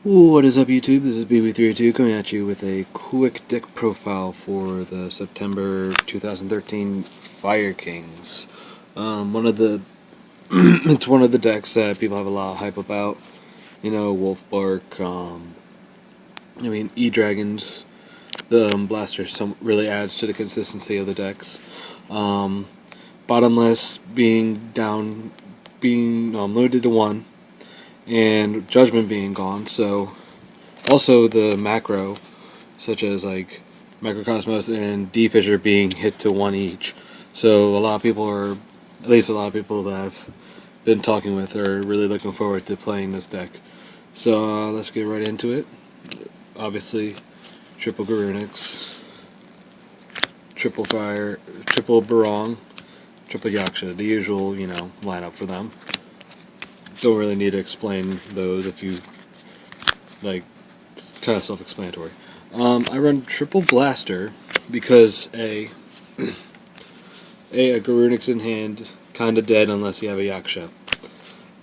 What is up, YouTube? This is BB32 coming at you with a quick deck profile for the September 2013 Fire Kings. One of the it's one of the decks that people have a lot of hype about. You know, Wolf Bark. E-Dragons. The Blaster really adds to the consistency of the decks. Bottomless being limited to one. And Judgment being gone, so also the macro, such as like Macrocosmos and D-Fissure being hit to one each. So a lot of people at least a lot of people that I've been talking with are really looking forward to playing this deck. So let's get right into it. Obviously, triple Garunix, triple Fire, triple Barong, triple Yaksha, the usual, lineup for them. Don't really need to explain those if you like. It's kind of self-explanatory. I run triple Blaster because a Garunix in hand, kind of dead unless you have a Yaksha.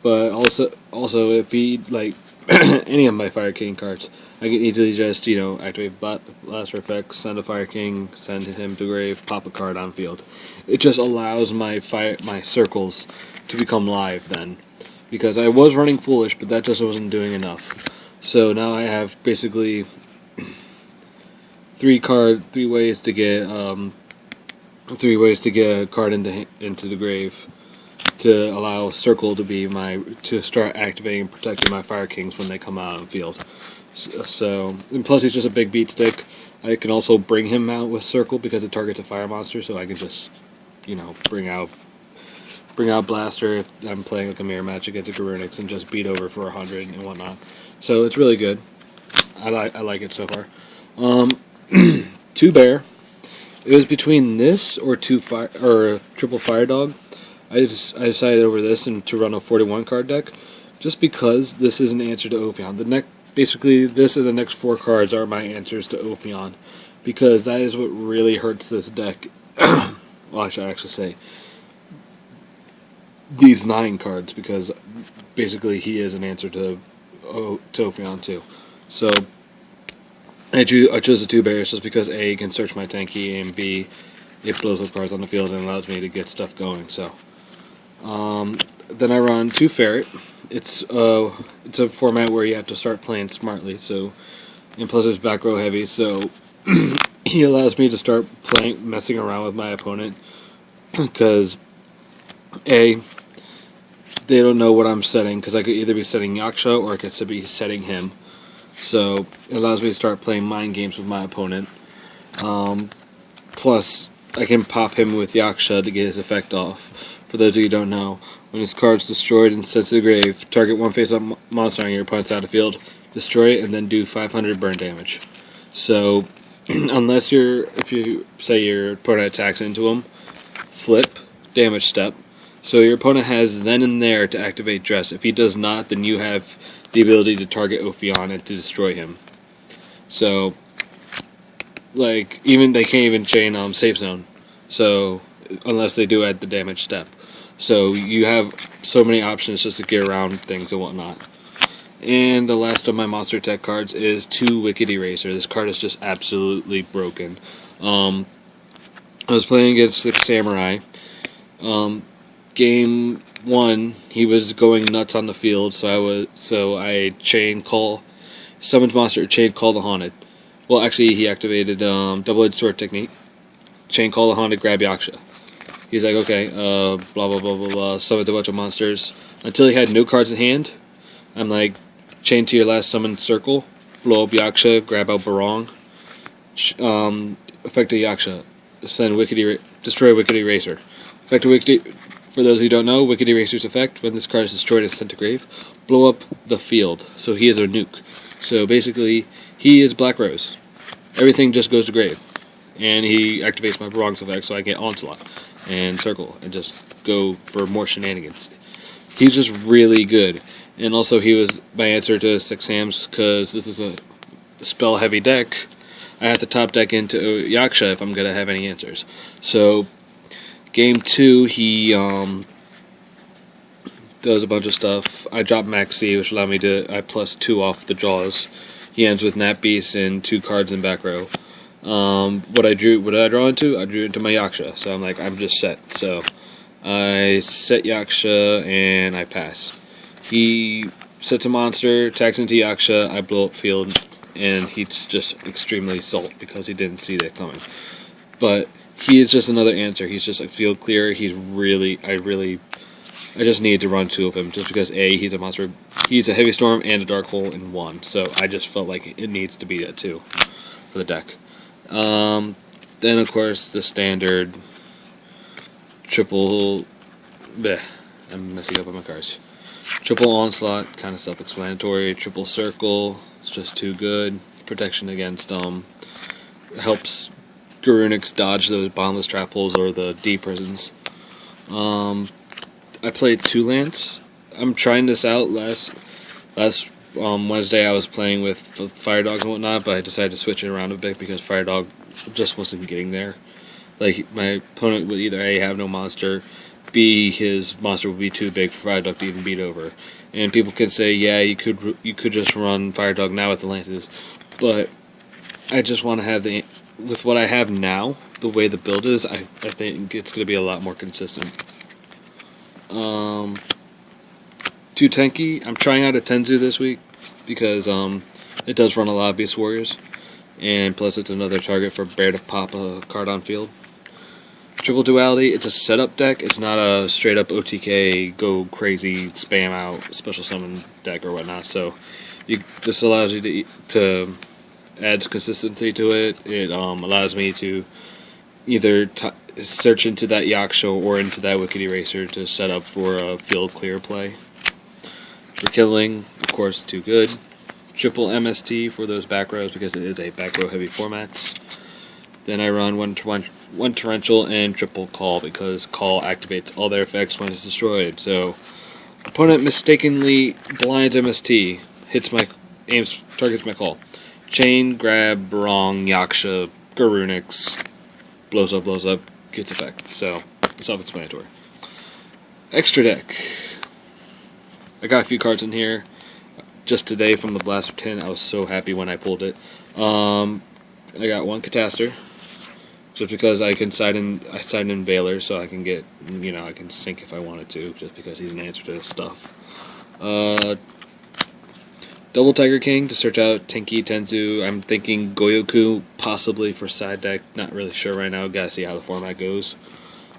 But also if he like any of my Fire King cards, I can easily just activate Blaster effect, send a Fire King, send him to grave, pop a card on field. It just allows my circles to become live then. Because I was running Foolish, but that just wasn't doing enough. So now I have basically three ways to get a card into the grave to allow Circle to start activating and protecting my Fire Kings when they come out on the field. So and plus he's just a big beat stick. I can also bring him out with Circle because it targets a fire monster, so I can just bring out Blaster if I'm playing like a mirror match against a Garunix and just beat over for 100 and whatnot. So it's really good. I like it so far. 2 Bear. It was between this or triple Fire Dog. I decided over this and to run a 41 card deck, just because this is an answer to Ophion. Basically this and the next 4 cards are my answers to Ophion, because that is what really hurts this deck. Well, I should actually say these 9 cards, because basically he is an answer to Ophion too. So I chose the 2 Bears just because A, can search my tanky, and B, it blows up cards on the field and allows me to get stuff going. So then I run 2 Ferret. It's a format where you have to start playing smartly. So and plus it's back row heavy. So he allows me to start messing around with my opponent, because A, they don't know what I'm setting, because I could either be setting Yaksha or I could be setting him. So it allows me to start playing mind games with my opponent. Plus, I can pop him with Yaksha to get his effect off. For those of you who don't know, when his card's destroyed and sent to the grave, target one face-up monster on your opponent's out of field, destroy it, and then do 500 burn damage. So, if you say your opponent attacks into him, flip, damage step. So your opponent has then and there to activate Dress. If he does not, then you have the ability to target Ophion and to destroy him. So, they can't even chain Safe Zone. So, unless they do add the damage step. So you have so many options just to get around things and whatnot. And the last of my Monster Tech cards is 2 Wicked Eraser. This card is just absolutely broken. I was playing against 6 Samurai. Game 1, he was going nuts on the field, so I summoned monster, chain call the Haunted. Well, actually, he activated double-edged sword technique, chain call the Haunted, grab Yaksha. He's like, okay, blah blah blah blah blah, summoned a bunch of monsters until he had no cards in hand. I'm like, chain to your last summoned circle, blow up Yaksha, grab out Barong, effect a Yaksha, destroy Wicked Eraser. For those who don't know, Wicked Eraser's effect, when this card is destroyed and sent to grave, blow up the field. So he is a nuke. So basically, he is Black Rose. Everything just goes to grave. And he activates my Barong's effect, so I get Onslaught and Circle and just go for more shenanigans. He's just really good. And also he was my answer to 6 Sams, because this is a spell-heavy deck. I have to top deck into Yaksha if I'm going to have any answers. So Game 2, he does a bunch of stuff. I dropped Max C, which allowed me to I +2 off the draws. He ends with Nat Beast and 2 cards in back row. What did I draw into? I drew into my Yaksha, so I'm like, I'm just set. So I set Yaksha and I pass. He sets a monster, attacks into Yaksha, I blow up field, and he's just extremely salt because he didn't see that coming. But he is just another answer. He's just a field clearer. I just needed to run 2 of him just because he's a monster. He's a heavy storm and a dark hole in 1, so I just felt like it needs to be a 2 for the deck. Then of course the standard triple. Bleh, I'm messing up on my cards. Triple onslaught, kind of self-explanatory. Triple circle, it's just too good. Protection against helps Garunix dodge those bottomless trap holes or the D prisons. I played 2 lands. I'm trying this out. Last Wednesday I was playing with Fire Dog and whatnot, but I decided to switch it around a bit because Fire Dog just wasn't getting there. Like, my opponent would either A, have no monster, B, his monster would be too big for Fire Dog to even beat over. And people can say, yeah, you could just run Fire Dog now with the lances, but I just want to have with what I have now, the way the build is, I think it's going to be a lot more consistent. 2 Tenki. I'm trying out a Tenzu this week because it does run a lot of Beast Warriors, and plus it's another target for Bear to pop a card on field. Triple Duality. It's a setup deck. It's not a straight up OTK go crazy spam out special summon deck or whatnot. So this allows you to add consistency to it. It allows me to either search into that Yaksha or into that Wicked Eraser to set up for a field clear play. For killing, of course, too good. Triple MST for those back rows because it is a back row heavy format. Then I run one Torrential and triple Call because Call activates all their effects when it's destroyed. So opponent mistakenly blinds MST, targets my Call. Chain, grab, Barong, Yaksha, Garunix, blows up, gets effect. So, self-explanatory. Extra deck. I got a few cards in here. Just today from the Blaster 10, I was so happy when I pulled it. I got 1 Catastor. Just because I side in Valor, so I can get, I can sink if I wanted to, just because he's an answer to stuff. Double Tiger King to search out Tenki, Tenzu. I'm thinking Goyoku possibly for side deck. Not really sure right now. Gotta see how the format goes.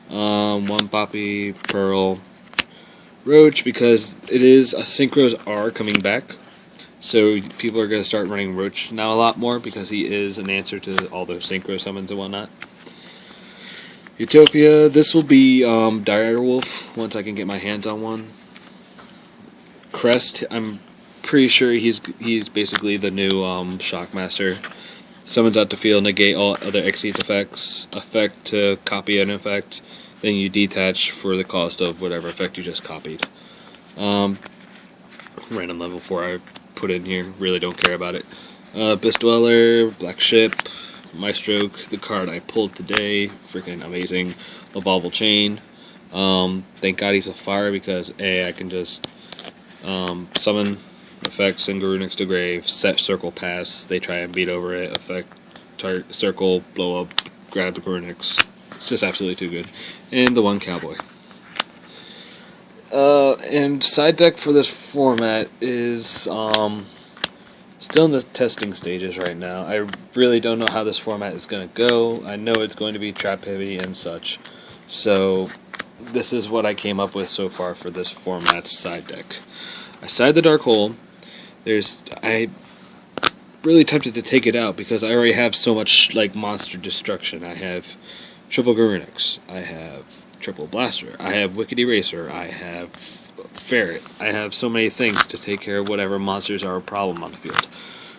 1 Poppy, Pearl, Roach because it is Synchros are coming back. So people are gonna start running Roach now a lot more because he is an answer to all those Synchro summons and whatnot. Utopia. This will be Direwolf once I can get my hands on one. Crest. I'm pretty sure he's basically the new Shockmaster. Summons out the field, negate all other Exceeds effects. Effect to copy an effect. Then you detach for the cost of whatever effect you just copied. Random level 4 I put in here. Really don't care about it. Abyss Dweller, Black Ship, Maestroke, the card I pulled today. Freaking amazing. Evolvable Chain. Thank God he's a fire because I can just summon effects and Garunix to grave, set circle pass, they try and beat over it, effect, target, circle, blow up, grab the Garunix. It's just absolutely too good. And the 1 Cowboy. And side deck for this format is still in the testing stages right now. I really don't know how this format is going to go. I know it's going to be trap heavy and such. So this is what I came up with so far for this format side deck. I side the Dark Hole. I really tempted to take it out because I already have so much like monster destruction. I have triple Garunix, I have triple Blaster, I have Wicked Eraser, I have Ferret. I have so many things to take care of whatever monsters are a problem on the field.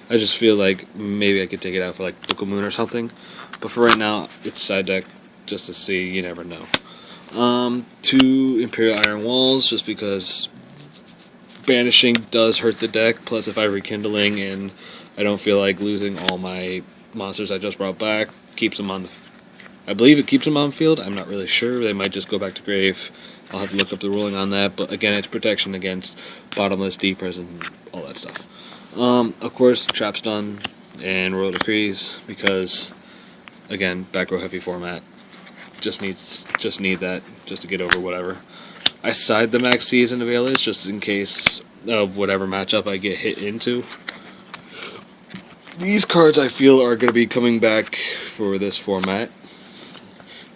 I just feel like maybe I could take it out for like Book of Moon or something. But for right now, it's side deck just to see. You never know. 2 Imperial Iron Walls just because banishing does hurt the deck, plus if I rekindling and I don't feel like losing all my monsters I just brought back, keeps them on the I believe it keeps them on the field. I'm not really sure. They might just go back to grave I'll have to look up the ruling on that, but again, it's protection against bottomless, deepers, and all that stuff. Of course, Trap's done, and Royal Decrees, because, again, back row heavy format, just need that, just to get over whatever. I side the Max C's into Veilers, just in case of whatever matchup I get hit into. These cards I feel are going to be coming back for this format.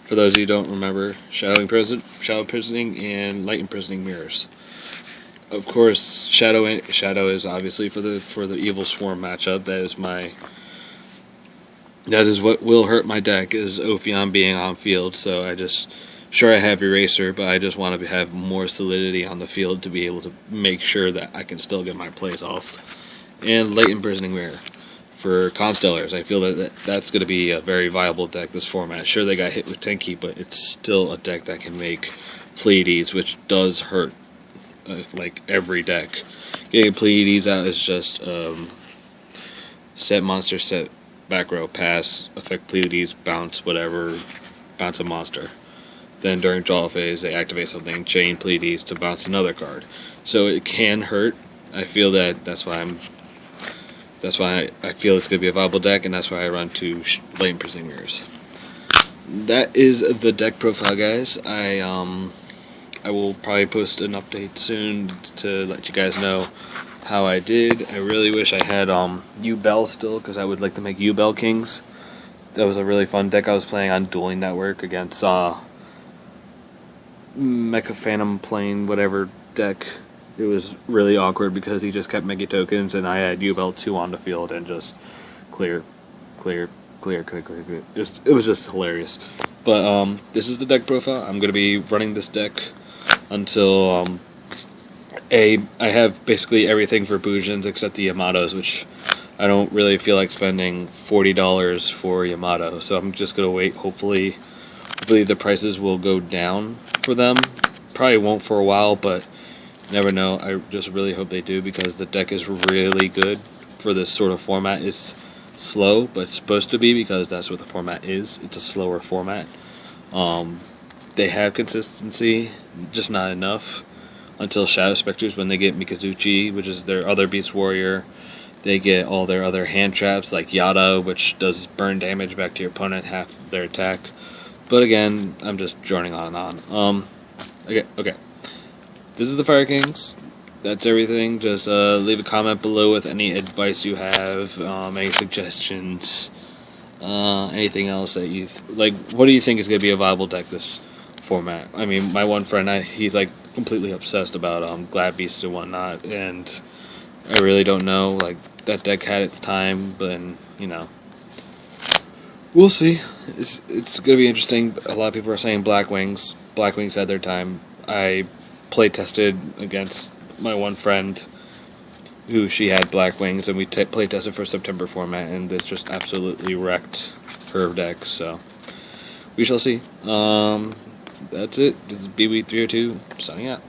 For those of you who don't remember, Shadow Imprisoning, and Light Imprisoning Mirrors. Of course, Shadow is obviously for the Evil Swarm matchup. That is what will hurt my deck, is Ophion being on field. So I have Eraser, but I just want to have more solidity on the field to be able to make sure that I can still get my plays off. And Light Imprisoning Mirror for Constellars. I feel that's going to be a very viable deck this format. Sure, they got hit with Tenki, but it's still a deck that can make Pleiades, which does hurt like every deck. Getting Pleiades out is just set monster, set back row, pass, affect Pleiades, bounce whatever, bounce a monster. Then during draw phase, they activate something, chain Pleiades to bounce another card. So it can hurt. I feel that's why I feel it's going to be a viable deck, and that's why I run 2 Light Imprisoning Mirrors. That is the deck profile, guys. I will probably post an update soon to let you guys know how I did. I really wish I had U-Bell still, because I would like to make U-Bell Kings. That was a really fun deck I was playing on Dueling Network against Mecha Phantom Plane, whatever deck. It was really awkward because he just kept making tokens, and I had U-Bell 2 on the field and just clear. It was just hilarious. But this is the deck profile. I'm going to be running this deck until I have basically everything for Bujins except the Yamatos, which I don't really feel like spending $40 for Yamato. So I'm just going to wait. Hopefully the prices will go down for them. Probably won't for a while, but never know. I just really hope they do, because the deck is really good for this sort of format. It's slow, but it's supposed to be, because that's what the format is. It's a slower format. They have consistency, just not enough until Shadow Specters, when they get Mikazuchi, which is their other Beast Warrior. They get all their other hand traps, like Yada, which does burn damage back to your opponent, half their attack. But again, I'm just droning on and on. Okay. This is the Fire Kings. That's everything. Just leave a comment below with any advice you have, any suggestions, anything else that you like. What do you think is going to be a viable deck this format? I mean, my one friend, he's like completely obsessed about Glad Beasts and whatnot, and I really don't know. Like, that deck had its time, but we'll see. It's going to be interesting. A lot of people are saying Black Wings. Black Wings had their time. I play tested against my one friend who she had Black Wings, and we play tested for September format, and this just absolutely wrecked her deck. So we shall see. That's it. This is BB302 signing out.